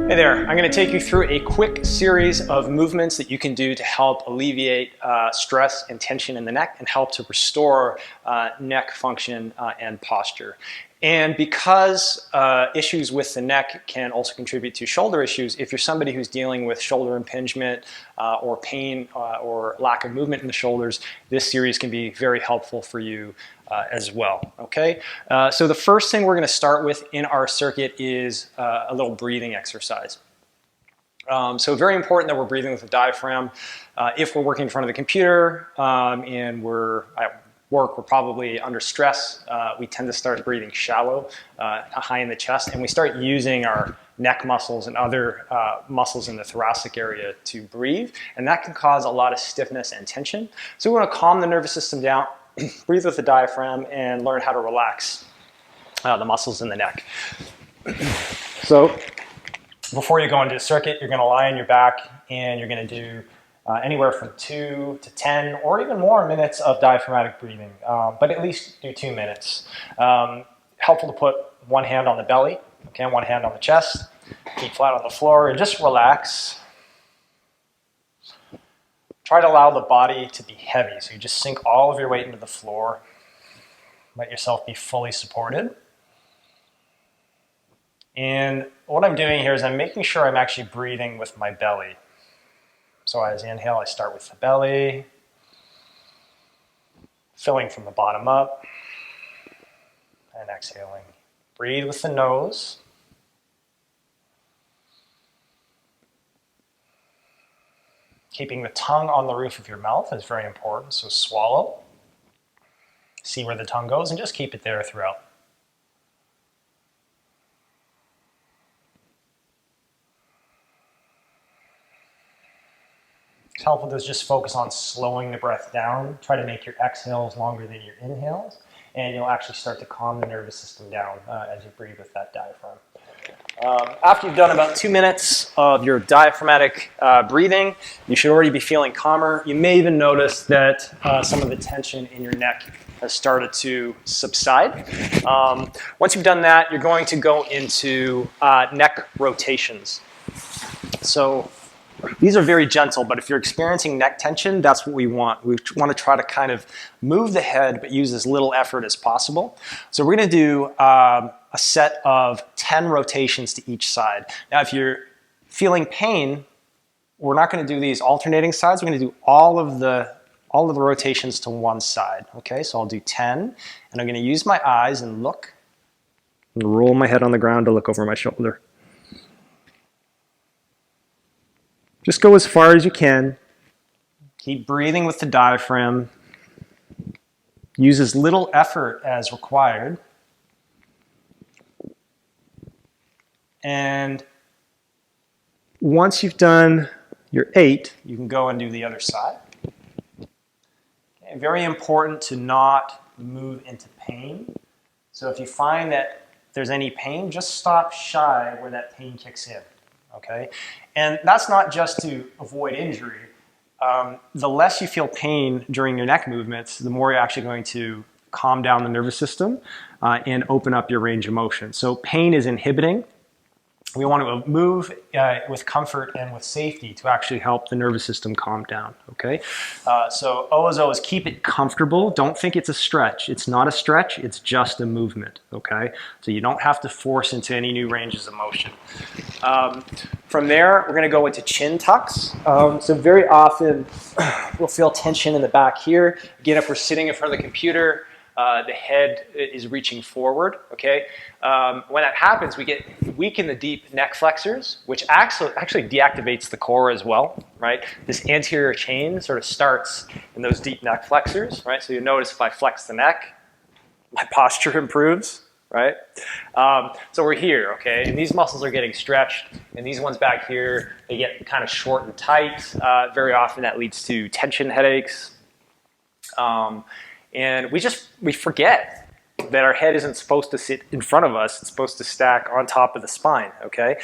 Hey there, I'm going to take you through a quick series of movements that you can do to help alleviate stress and tension in the neck and help to restore neck function and posture. And because issues with the neck can also contribute to shoulder issues, if you're somebody who's dealing with shoulder impingement or pain or lack of movement in the shoulders, this series can be very helpful for you as well, okay? So the first thing we're going to start with in our circuit is a little breathing exercise. So very important that we're breathing with the diaphragm. If we're working in front of the computer and we're at work, we're probably under stress, we tend to start breathing shallow, high in the chest, and we start using our neck muscles and other muscles in the thoracic area to breathe, and that can cause a lot of stiffness and tension. So we want to calm the nervous system down, breathe with the diaphragm, and learn how to relax the muscles in the neck. So before you go into the circuit, you're going to lie on your back and you're going to do anywhere from 2 to 10 or even more minutes of diaphragmatic breathing, but at least do 2 minutes. Helpful to put one hand on the belly, okay, one hand on the chest, feet flat on the floor, and just relax. Try to allow the body to be heavy, so you just sink all of your weight into the floor. Let yourself be fully supported. And what I'm doing here is I'm making sure I'm actually breathing with my belly. So as I inhale, I start with the belly, filling from the bottom up, and exhaling. Breathe with the nose. Keeping the tongue on the roof of your mouth is very important, so swallow. See where the tongue goes and just keep it there throughout. It's helpful to just focus on slowing the breath down. Try to make your exhales longer than your inhales, and you'll actually start to calm the nervous system down as you breathe with that diaphragm. After you've done about 2 minutes of your diaphragmatic breathing, you should already be feeling calmer. You may even notice that some of the tension in your neck has started to subside. Once you've done that, you're going to go into neck rotations. So these are very gentle, but if you're experiencing neck tension, that's what we want. We want to try to kind of move the head, but use as little effort as possible. So we're going to do a set of 10 rotations to each side. Now, if you're feeling pain, we're not going to do these alternating sides. We're going to do all of the rotations to one side. Okay, so I'll do 10, and I'm going to use my eyes and look, and roll my head on the ground to look over my shoulder. Just go as far as you can. Keep breathing with the diaphragm. Use as little effort as required. And once you've done your 8, you can go and do the other side. Okay, very important to not move into pain. So if you find that there's any pain, just stop shy where that pain kicks in. Okay, and that's not just to avoid injury. The less you feel pain during your neck movements, the more you're actually going to calm down the nervous system and open up your range of motion. So pain is inhibiting. We want to move with comfort and with safety to actually help the nervous system calm down, okay? So O as always, keep it comfortable. Don't think it's a stretch. It's not a stretch, it's just a movement, okay? So you don't have to force into any new ranges of motion. From there, we're gonna go into chin tucks. So very often, we'll feel tension in the back here. Again, if we're sitting in front of the computer, the head is reaching forward, okay? When that happens, we weaken the deep neck flexors, which actually deactivates the core as well, right? This anterior chain sort of starts in those deep neck flexors, right? So you notice if I flex the neck, my posture improves, right? So we're here, okay? And these muscles are getting stretched, and these ones back here, they get kind of short and tight. Very often that leads to tension headaches. And we forget that our head isn't supposed to sit in front of us. It's supposed to stack on top of the spine, okay?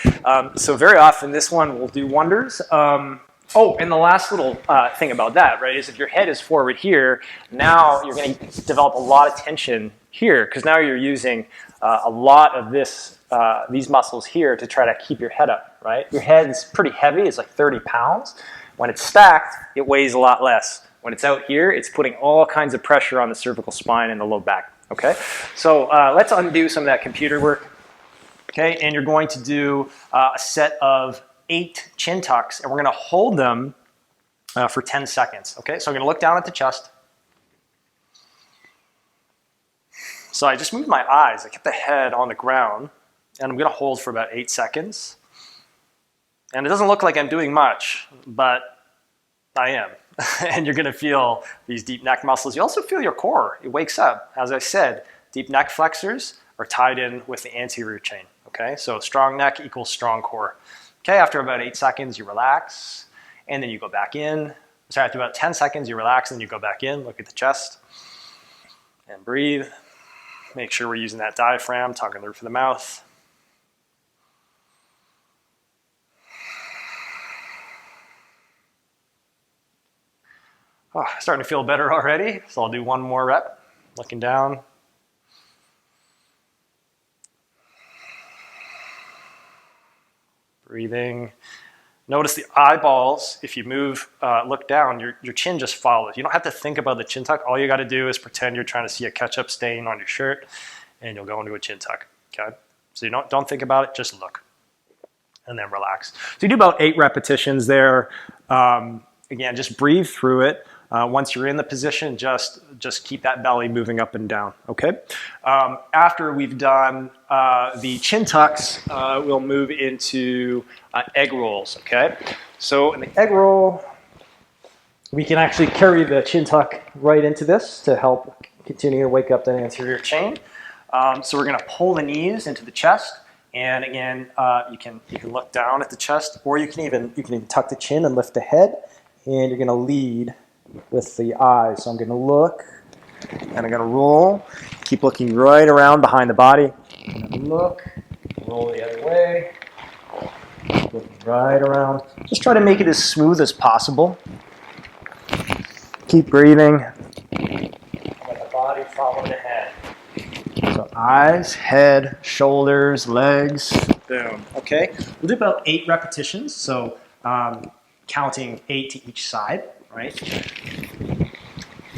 So very often this one will do wonders. Oh, and the last little thing about that, right, is if your head is forward here, now you're going to develop a lot of tension here, because now you're using a lot of these muscles here to try to keep your head up, right? Your head is pretty heavy, it's like 30 pounds. When it's stacked, it weighs a lot less. When it's out here, it's putting all kinds of pressure on the cervical spine and the low back, okay? So let's undo some of that computer work, okay? And you're going to do a set of 8 chin tucks, and we're gonna hold them for 10 seconds, okay? So I'm gonna look down at the chest. So I just moved my eyes, I kept the head on the ground, and I'm gonna hold for about 8 seconds. And it doesn't look like I'm doing much, but I am. And you're gonna feel these deep neck muscles. You also feel your core, it wakes up. As I said, deep neck flexors are tied in with the anterior chain, okay? So strong neck equals strong core. Okay, after about 8 seconds, you relax, and then you go back in. Sorry, after about 10 seconds, you relax, and you go back in, look at the chest, and breathe. Make sure we're using that diaphragm, tongue and the roof of the mouth. Oh, starting to feel better already, so I'll do one more rep, looking down. Breathing. Notice the eyeballs, if you move, look down, your chin just follows. You don't have to think about the chin tuck. All you got to do is pretend you're trying to see a ketchup stain on your shirt, and you'll go into a chin tuck, okay? So you don't think about it, just look, and then relax. So you do about 8 repetitions there. Again, just breathe through it. Once you're in the position, just keep that belly moving up and down, okay? After we've done the chin tucks, we'll move into egg rolls, okay? So in the egg roll, we can actually carry the chin tuck right into this to help continue to wake up the anterior chain. So we're gonna pull the knees into the chest, and again, you can look down at the chest, or you can even tuck the chin and lift the head, and you're gonna lead with the eyes. So I'm gonna look, and I'm gonna roll, keep looking right around behind the body. I'm gonna look, roll the other way, looking right around. Just try to make it as smooth as possible. Keep breathing. Let the body follow the head. So eyes, head, shoulders, legs, boom, okay? We'll do about 8 repetitions, so counting 8 to each side, right?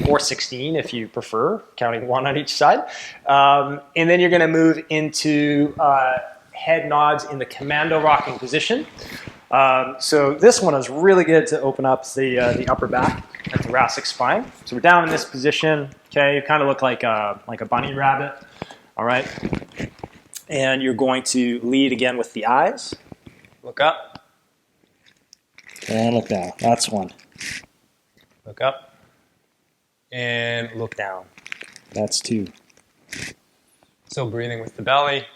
Or 16 if you prefer, counting 1 on each side. And then you're gonna move into head nods in the Commando rocking position. So this one is really good to open up the upper back and thoracic spine. So we're down in this position, okay? You kind of look like a bunny rabbit, all right? And you're going to lead again with the eyes. Look up. And look down. That's 1. Look up. And look down. That's 2. Still breathing with the belly.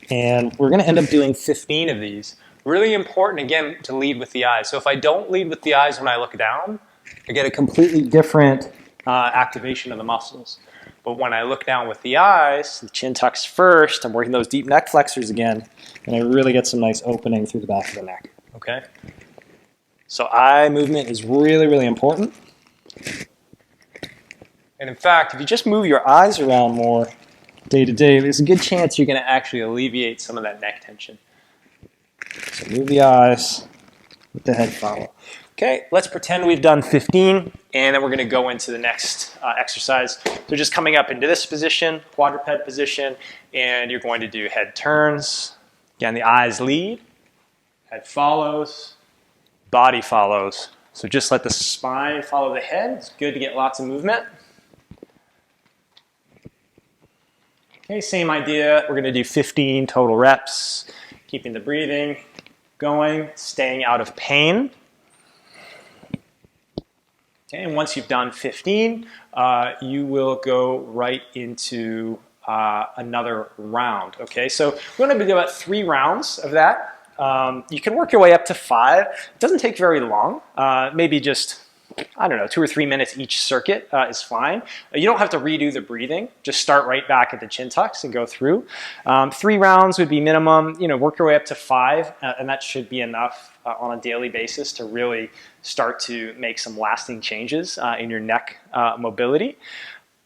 And we're going to end up doing 15 of these. Really important, again, to lead with the eyes. So if I don't lead with the eyes when I look down, I get a completely different activation of the muscles. But when I look down with the eyes, the chin tucks first, I'm working those deep neck flexors again, and I really get some nice opening through the back of the neck, okay? So eye movement is really, really important. And in fact, if you just move your eyes around more day to day, there's a good chance you're going to actually alleviate some of that neck tension. So move the eyes, let the head follow. Okay, let's pretend we've done 15, and then we're going to go into the next exercise. So just coming up into this position, quadruped position, and you're going to do head turns. Again, the eyes lead, head follows, body follows. So just let the spine follow the head. It's good to get lots of movement. Okay, same idea. We're going to do 15 total reps, keeping the breathing going, staying out of pain. Okay, and once you've done 15, you will go right into another round. Okay, so we're going to do about 3 rounds of that. You can work your way up to 5. It doesn't take very long. Maybe just, I don't know, 2 or 3 minutes each circuit is fine. You don't have to redo the breathing. Just start right back at the chin tucks and go through. 3 rounds would be minimum. You know, work your way up to 5, and that should be enough on a daily basis to really start to make some lasting changes in your neck mobility.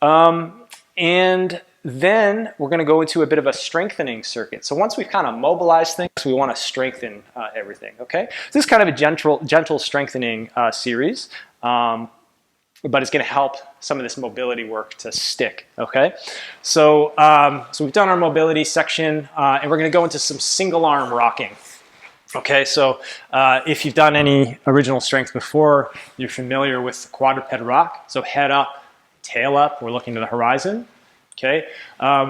And then we're going to go into a bit of a strengthening circuit. So once we've kind of mobilized things, we want to strengthen everything, okay? So this is kind of a gentle strengthening series, but it's going to help some of this mobility work to stick, okay? So, so we've done our mobility section, and we're going to go into some single arm rocking. Okay, so if you've done any original strength before, you're familiar with the quadruped rock. So head up, tail up, we're looking to the horizon. Okay,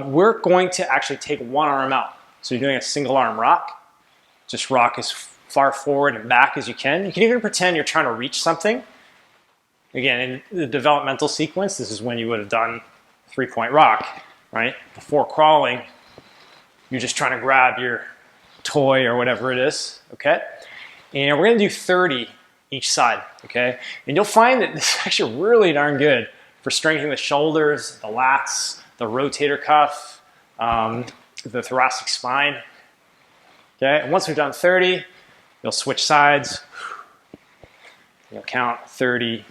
we're going to actually take one arm out. So you're doing a single arm rock. Just rock as far forward and back as you can. You can even pretend you're trying to reach something. Again, in the developmental sequence, this is when you would have done 3-point rock, right? Before crawling, you're just trying to grab your toy or whatever it is, okay? And we're gonna do 30 each side, okay? And you'll find that this is actually really darn good for strengthening the shoulders, the lats, the rotator cuff, the thoracic spine. Okay, and once we've done 30, you'll switch sides. You'll count 30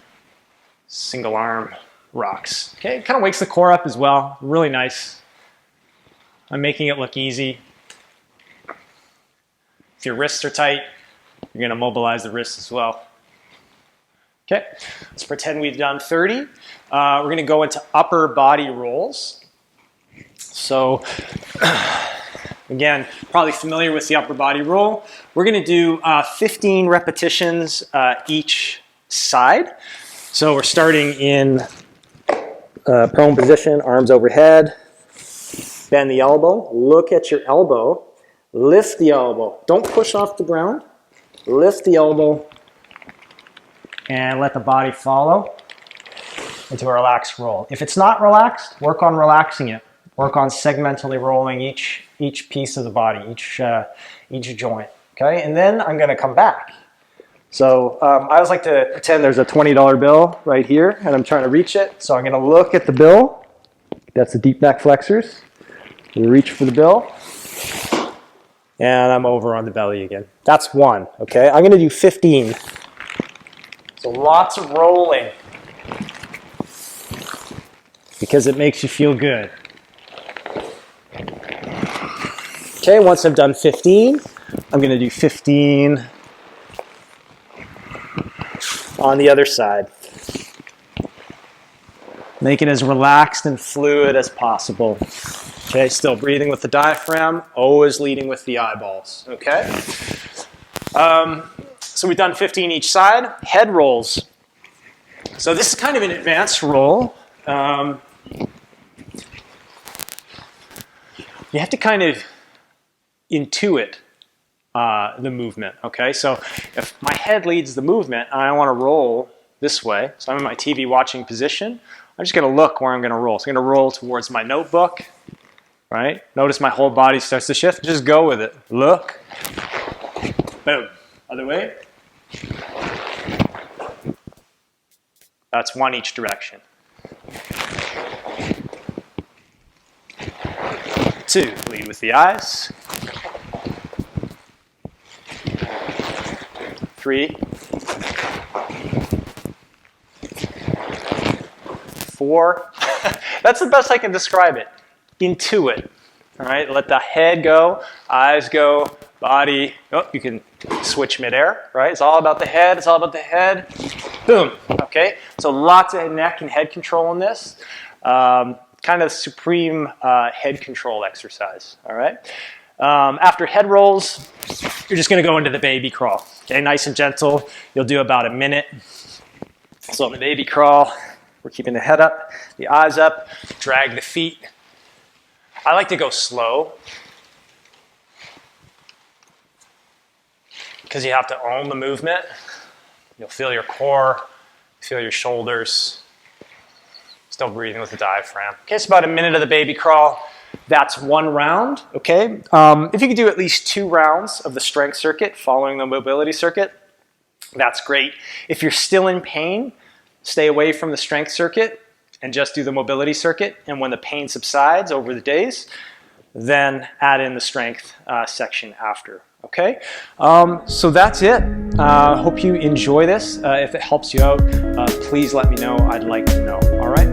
single arm rocks. Okay, it kind of wakes the core up as well. Really nice. I'm making it look easy. If your wrists are tight, you're going to mobilize the wrists as well. Okay, let's pretend we've done 30. We're going to go into upper body rolls. So, again, probably familiar with the upper body roll. We're going to do 15 repetitions each side. So we're starting in prone position, arms overhead. Bend the elbow. Look at your elbow. Lift the elbow. Don't push off the ground. Lift the elbow and let the body follow into a relaxed roll. If it's not relaxed, work on relaxing it. Work on segmentally rolling each piece of the body, each joint. Okay, and then I'm going to come back. So I always like to pretend there's a $20 bill right here, and I'm trying to reach it. So I'm going to look at the bill. That's the deep back flexors. Reach for the bill. And I'm over on the belly again. That's one, okay? I'm going to do 15. So lots of rolling because it makes you feel good. Okay, once I've done 15, I'm going to do 15 on the other side. Make it as relaxed and fluid as possible. Okay, still breathing with the diaphragm, always leading with the eyeballs, okay? So we've done 15 each side. Head rolls. So this is kind of an advanced roll. You have to kind of intuit the movement, okay? So if my head leads the movement and I want to roll this way, so I'm in my TV watching position, I'm just going to look where I'm going to roll. So I'm going to roll towards my notebook, right? Notice my whole body starts to shift. Just go with it. Look. Boom. Other way. That's one each direction. 2, lead with the eyes. 3, 4. That's the best I can describe it. Intuit. All right, let the head go, eyes go, body. Oh, you can switch midair, right? It's all about the head. It's all about the head. Boom. Okay, so lots of neck and head control in this. Kind of supreme head control exercise. All right. After head rolls, you're just going to go into the baby crawl. Okay, nice and gentle. You'll do about a minute. So in the baby crawl, we're keeping the head up, the eyes up, drag the feet. I like to go slow because you have to own the movement. You'll feel your core, feel your shoulders. Still breathing with the diaphragm. Okay, it's about a minute of the baby crawl. That's one round, okay? If you could do at least 2 rounds of the strength circuit following the mobility circuit, that's great. If you're still in pain, stay away from the strength circuit and just do the mobility circuit. And when the pain subsides over the days, then add in the strength section after, okay? So that's it. Hope you enjoy this. If it helps you out, please let me know. I'd like to know, all right?